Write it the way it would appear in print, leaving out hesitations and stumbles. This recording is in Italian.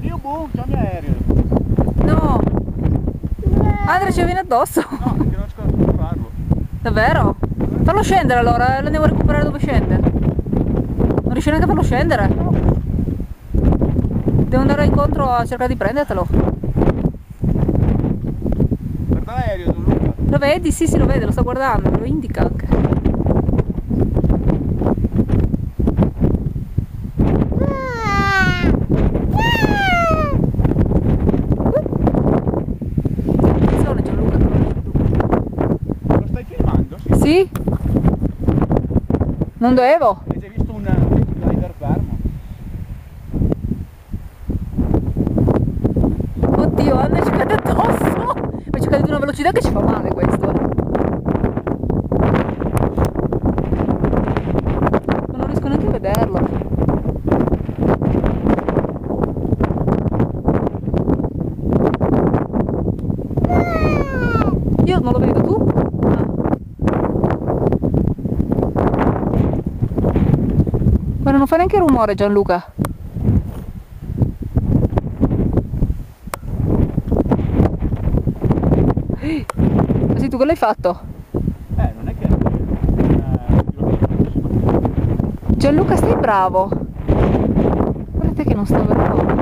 Io boh, chiami aereo. No! Andrea ci viene addosso! No, perché non riesco a recuperarlo. Davvero? Fallo scendere allora, lo andiamo a recuperare dove scende. Non riesci neanche a farlo scendere? Devo andare incontro a cercare di prendertelo. Guarda l'aereo, Gianluca. Lo vedi? Sì, lo vede, lo sta guardando, lo indica anche. Attenzione Gianluca. Lo stai filmando? Sì. Sì? Non dovevo? Hai già visto un glider fermo? Oddio, Anna ci cade addosso! Ma ci cade di una velocità che ci fa male questo. Ma non riesco neanche a vederlo. Io non lo vedo, tu? Ah. Guarda, non fa neanche rumore Gianluca. Sì, tu che l'hai fatto? Non è che Gianluca, stai bravo. Guarda te che non sto bravo.